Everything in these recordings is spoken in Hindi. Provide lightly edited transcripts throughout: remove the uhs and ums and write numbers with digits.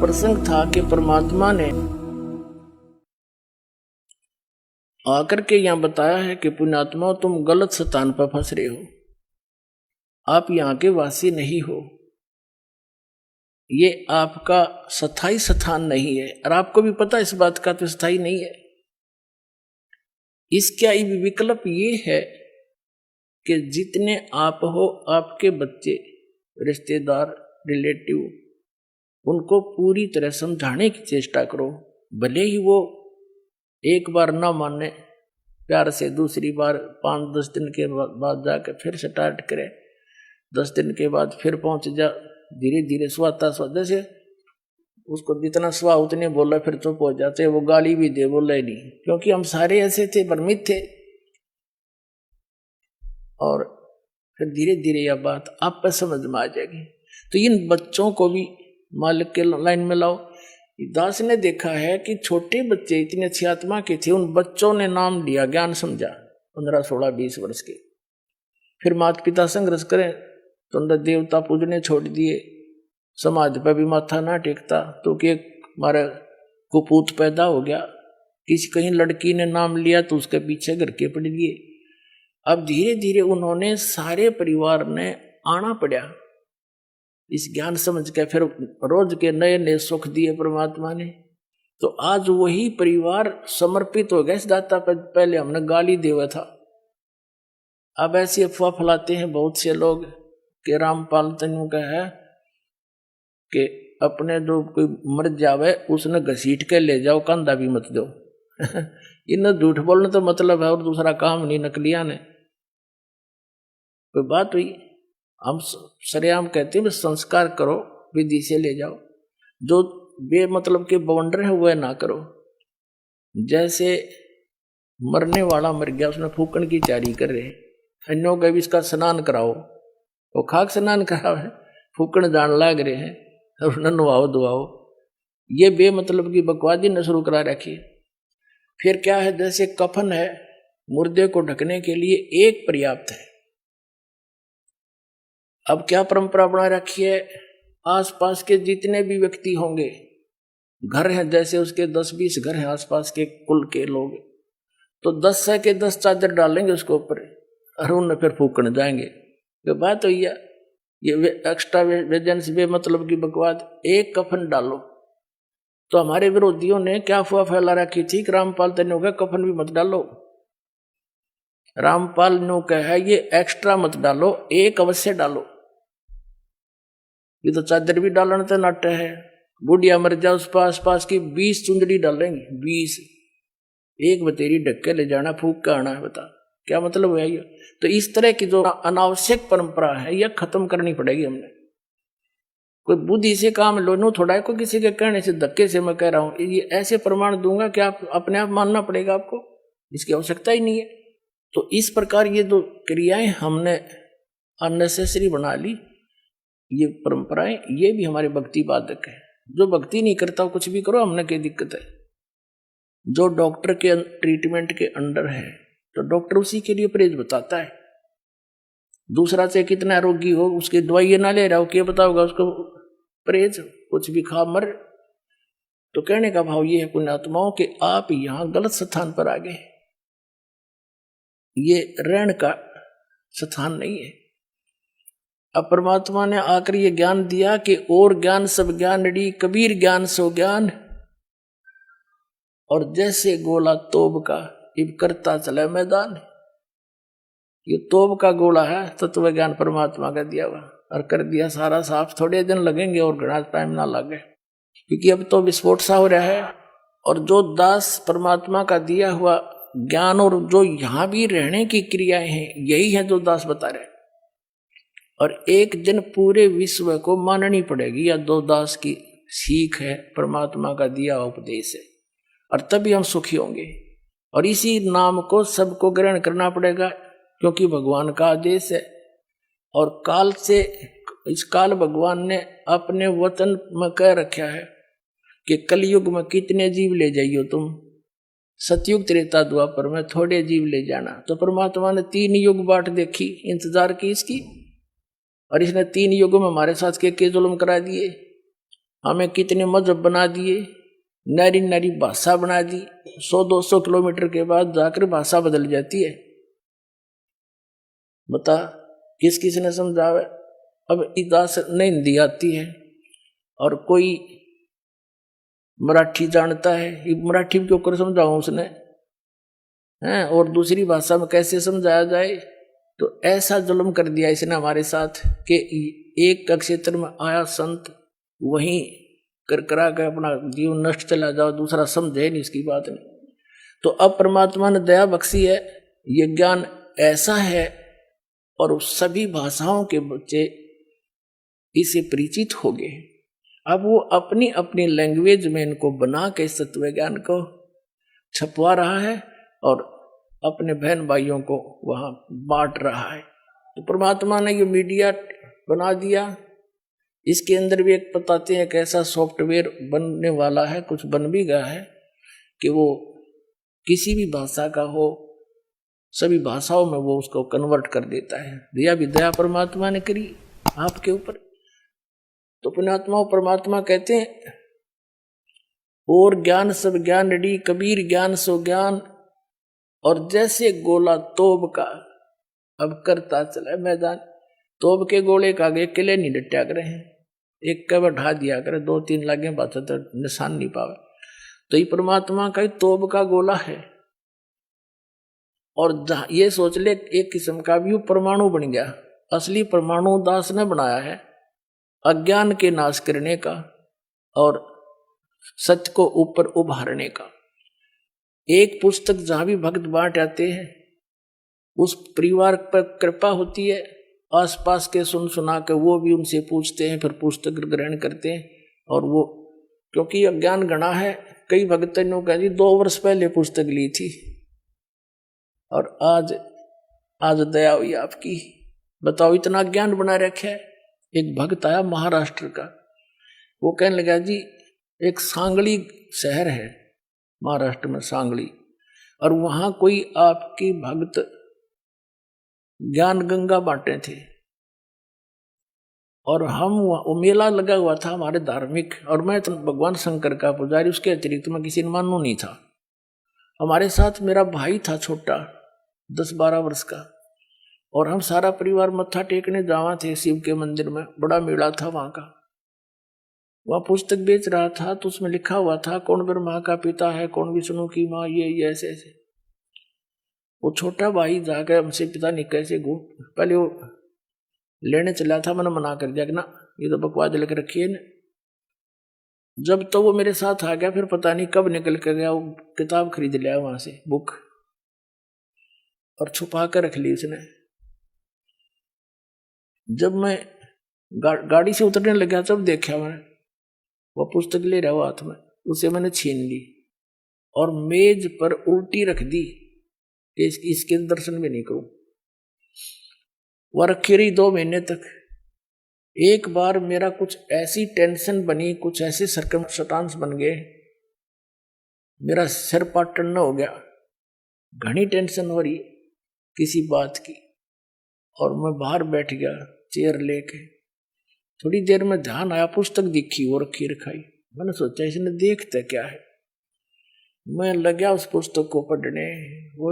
प्रसंग था कि परमात्मा ने आकर के यहाँ बताया है कि पुण्यात्मा तुम गलत स्थान पर फंस रहे हो, आप यहाँ के वासी नहीं हो, ये आपका स्थायी स्थान नहीं है। और आपको भी पता इस बात का तो स्थायी नहीं है। इसका विकल्प ये है कि जितने आप हो, आपके बच्चे, रिश्तेदार, रिलेटिव, उनको पूरी तरह समझाने की चेष्टा करो। भले ही वो एक बार ना माने, प्यार से दूसरी बार 5-10 दिन के बाद जाकर फिर स्टार्ट करे, 10 दिन के बाद फिर पहुंच जा, धीरे धीरे स्वाता स्वा, जैसे उसको जितना स्वा उतने बोला फिर चुप हो जाते, वो गाली भी दे बोला ही नहीं, क्योंकि हम सारे ऐसे थे, भ्रमित थे। और फिर धीरे धीरे यह बात आप पर समझ में आ जाएगी। तो इन बच्चों को भी मालिक के लाइन में लाओ। दास ने देखा है कि छोटे बच्चे इतने अच्छी आत्मा के थे, उन बच्चों ने नाम लिया, ज्ञान समझा, 15, 16, 20 वर्ष के। फिर माता पिता संघर्ष करें तो अंदर देवता पूजने छोड़ दिए, समाज पर भी माथा ना टेकता, तो कि हमारा कुपूत पैदा हो गया। किसी कहीं लड़की ने नाम लिया तो उसके पीछे घर के पड़ गए। अब धीरे धीरे उन्होंने सारे परिवार ने आना पड़ा इस ज्ञान समझ के, फिर रोज के नए नए सुख दिए परमात्मा ने। तो आज वही परिवार समर्पित हो गया इस दाता पर। पहले हमने गाली देवा था, अब ऐसी अफवाह फैलाते हैं बहुत से लोग कि रामपाल तनु का है कि अपने जो कोई मर जावे उसने घसीट के ले जाओ, कंधा भी मत दो। इन्हें झूठ बोलने तो मतलब है और दूसरा काम नहीं, नकलिया ने। कोई बात हुई, हम सरेआम कहते हैं संस्कार करो, विधि से ले जाओ, जो बेमतलब के बवंडर है वह ना करो। जैसे मरने वाला मर गया, उसने फूकन की तैयारी कर रहे, अन्यों का भी इसका स्नान कराओ, वो खाक स्नान कराओ है, फूकन जान लाग रहे हैं और उन्हें नवाओ दुआओ। ये बेमतलब की बकवादी ने शुरू करा रखी। फिर क्या है, जैसे कफन है, मुर्दे को ढकने के लिए एक पर्याप्त है। अब क्या परंपरा बना रखी है, आसपास के जितने भी व्यक्ति होंगे, घर हैं जैसे उसके 10-20 घर हैं आसपास के कुल के लोग, तो 10 के 10 चादर डालेंगे उसके ऊपर और उन्हें फिर फूकने जाएंगे। तो बात हुई है, ये एक्स्ट्रा वेजेंस बे मतलब की बकवाद। एक कफन डालो। तो हमारे विरोधियों ने क्या अफवाह फैला रखी थी कि रामपाल तनु का कफन भी मत डालो। रामपाल नु कहा ये एक्स्ट्रा मत डालो, एक अवश्य डालो। ये तो चादर भी डालना तो नाट्य है। बुढ़िया मर जाओ, उस पास की 20 चुंदड़ी डालेंगे, 20, एक बतेरी ढक के ले जाना, फूक का आना है। बता क्या मतलब है ये। तो इस तरह की जो अनावश्यक परंपरा है यह खत्म करनी पड़ेगी हमने। कोई बुद्धि से काम लो, नो थोड़ा है कोई किसी के कहने से, धक्के से मैं कह रहा हूं, ये ऐसे प्रमाण दूंगा कि आप अपने आप मानना पड़ेगा आपको, इसकी आवश्यकता ही नहीं है। तो इस प्रकार ये जो क्रियाएं हमने अननेसेसरी बना ली, ये परंपराएं, ये भी हमारे भक्ति बाधक है। जो भक्ति नहीं करता कुछ भी करो, हमने क्या दिक्कत है। जो डॉक्टर के ट्रीटमेंट के अंडर है तो डॉक्टर उसी के लिए परहेज बताता है। दूसरा से कितना रोगी हो उसकी दवाई ना ले रहा हो, क्या बताओगा उसको परहेज, कुछ भी खा मर। तो कहने का भाव ये है पुण्यात्माओं कि आप यहां गलत स्थान पर आ गए, ये रहने का स्थान नहीं है। अब परमात्मा ने आकर ये ज्ञान दिया कि और ज्ञान सब ज्ञान डी, कबीर ज्ञान सो ज्ञान। और जैसे गोला तोब का इब करता चला मैदान। ये तोब का गोला है, तत्व ज्ञान परमात्मा का दिया हुआ, और कर दिया सारा साफ। थोड़े दिन लगेंगे और घना टाइम ना लगे, क्योंकि अब तो विस्फोट सा हो रहा है। और जो दास परमात्मा का दिया हुआ ज्ञान और जो यहां भी रहने की क्रियाएं हैं, यही है जो दास बता रहे। और एक दिन पूरे विश्व को माननी पड़ेगी या दो दास की सीख है, परमात्मा का दिया उपदेश है, और तभी हम सुखी होंगे। और इसी नाम को सबको ग्रहण करना पड़ेगा, क्योंकि भगवान का आदेश है। और काल से इस काल भगवान ने अपने वचन में कह रखा है कि कलयुग में कितने जीव ले जाइयो तुम, सतयुग त्रेता द्वापर में थोड़े जीव ले जाना। तो परमात्मा ने 3 युग बाट देखी, इंतजार की इसकी, और इसने 3 युगों में हमारे साथ के जुल्म करा दिए। हमें कितने मजहब बना दिए, नारी नारी भाषा बना दी, 100-200 किलोमीटर के बाद जाकर भाषा बदल जाती है। बता किस किस ने समझावे। अब इदास नहीं हिंदी आती है और कोई मराठी जानता है, ये मराठी में क्यों कर समझाऊं उसने हैं, और दूसरी भाषा में कैसे समझाया जाए। तो ऐसा जुल्म कर दिया इसने हमारे साथ कि एक का क्षेत्र में आया संत वहीं कर करा के अपना जीवन नष्ट चला जाओ, दूसरा समझे नहीं इसकी बात नहीं। तो अब परमात्मा ने दया बख्शी है, ये ज्ञान ऐसा है और सभी भाषाओं के बच्चे इसे परिचित हो गए। अब वो अपनी अपनी लैंग्वेज में इनको बना के तत्व ज्ञान को छपवा रहा है और अपने बहन भाइयों को वहां बांट रहा है। तो परमात्मा ने ये मीडिया बना दिया। इसके अंदर भी एक बताते हैं कैसा सॉफ्टवेयर बनने वाला है, कुछ बन भी गया है कि वो किसी भी भाषा का हो, सभी भाषाओं में वो उसको कन्वर्ट कर देता है। दया भी दया परमात्मा ने करी आपके ऊपर। तो पुण्यात्मा परमात्मा कहते हैं और ज्ञान सब ज्ञान डी, कबीर ज्ञान सो ज्ञान, और जैसे गोला तोब का अब करता चला मैदान। तोब के गोले का आगे किले नहीं डटा करे हैं, एक का बढ़ा दिया करे, 2-3 लागे बात तो निशान नहीं पावे। तो ये परमात्मा का तोब का गोला है। और ये सोच ले एक किस्म का भी परमाणु बन गया। असली परमाणु दास ने बनाया है अज्ञान के नाश करने का और सत्य को ऊपर उभारने का। एक पुस्तक जहां भी भक्त बांट आते हैं उस परिवार पर कृपा होती है, आसपास के सुन सुना के वो भी उनसे पूछते हैं, फिर पुस्तक ग्रहण करते हैं। और वो क्योंकि अज्ञान गणा है, कई भक्तों ने कहा जी 2 वर्ष पहले पुस्तक ली थी और आज दया हुई आपकी, बताओ इतना ज्ञान बना रखा है। एक भक्त आया महाराष्ट्र का, वो कहने लगा जी एक सांगली शहर है महाराष्ट्र में, सांगली, और वहां कोई आपकी भक्त ज्ञान गंगा बांटे थे और हम वो मेला लगा हुआ था हमारे धार्मिक, और मैं तो भगवान शंकर का पुजारी, उसके अतिरिक्त मैं किसी ने मानू नहीं था। हमारे साथ मेरा भाई था छोटा 10-12 वर्ष का, और हम सारा परिवार मत्था टेकने जावा थे शिव के मंदिर में, बड़ा मेला था वहां का। वह पुस्तक बेच रहा था तो उसमें लिखा हुआ था कौन ब्रह्मा का पिता है, कौन विष्णु की माँ, ये ऐसे ऐसे। वो छोटा भाई जाकर हमसे पिता नहीं कैसे पहले वो लेने चला था, मैंने मना कर दिया कि ना ये तो बकवास लेकर रखिए ना। जब तो वो मेरे साथ आ गया, फिर पता नहीं कब निकल कर गया, वो किताब खरीद लिया वहां से बुक और छुपा कर रख ली उसने। जब मैं गाड़ी से उतरने लगा तब देखा मैंने वो पुस्तक ले रहा हुआ हाथ में, उसे मैंने छीन ली और मेज पर उल्टी रख दी कि इसके दर्शन भी नहीं करूं। वह रखी रही 2 महीने तक। एक बार मेरा कुछ ऐसी टेंशन बनी, कुछ ऐसे सर्कमस्टांस बन गए, मेरा सिर पाटन हो गया, घनी टेंशन हो रही किसी बात की, और मैं बाहर बैठ गया चेयर लेके। थोड़ी देर में ध्यान आया, पुस्तक दिखी वो रखी रखाई। मैंने सोचा इसने देखता क्या है, मैं लगा उस पुस्तक को पढ़ने। वो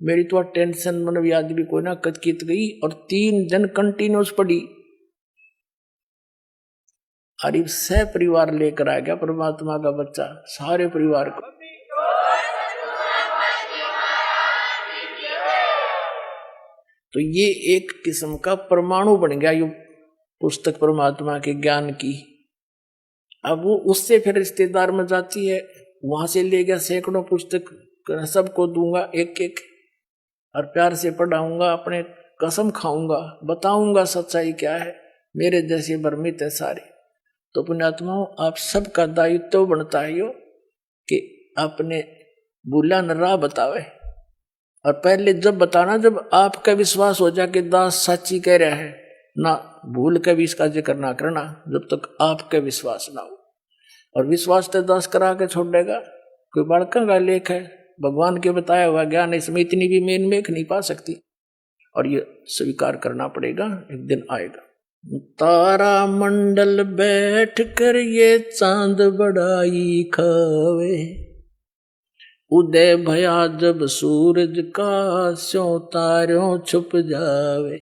मेरी तो टेंशन मन भी आज भी कोई ना कचकित गई, और 3 दिन कंटिन्यूस पढ़ी। अरे सह परिवार लेकर आ गया परमात्मा का बच्चा, सारे परिवार को। तो ये एक किस्म का परमाणु बन गया ये पुस्तक परमात्मा के ज्ञान की। अब वो उससे फिर रिश्तेदार में जाती है, वहां से ले गया सैकड़ों पुस्तक, सबको दूंगा एक एक और प्यार से पढ़ाऊंगा, अपने कसम खाऊंगा, बताऊंगा सच्चाई क्या है, मेरे जैसे भ्रमित है सारे। तो पुण्यात्माओं आप सबका दायित्व बनता है यो कि अपने भूला न राह बतावे। और पहले जब बताना जब आपका विश्वास हो जाए कि दास सच्ची कह रहा है, ना भूल के भी इसका जिक्र ना करना जब तक आपका विश्वास ना हो। और विश्वास तो दास करा के छोड़ देगा, कोई बड़का का लेख है, भगवान के बताया हुआ ज्ञान, इसमें इतनी भी मेन मेख नहीं पा सकती, और ये स्वीकार करना पड़ेगा, एक दिन आएगा। तारा मंडल बैठ कर ये चांद बड़ाई खावे, उदय भया जब सूरज का, स्यों तारों छुप जावे।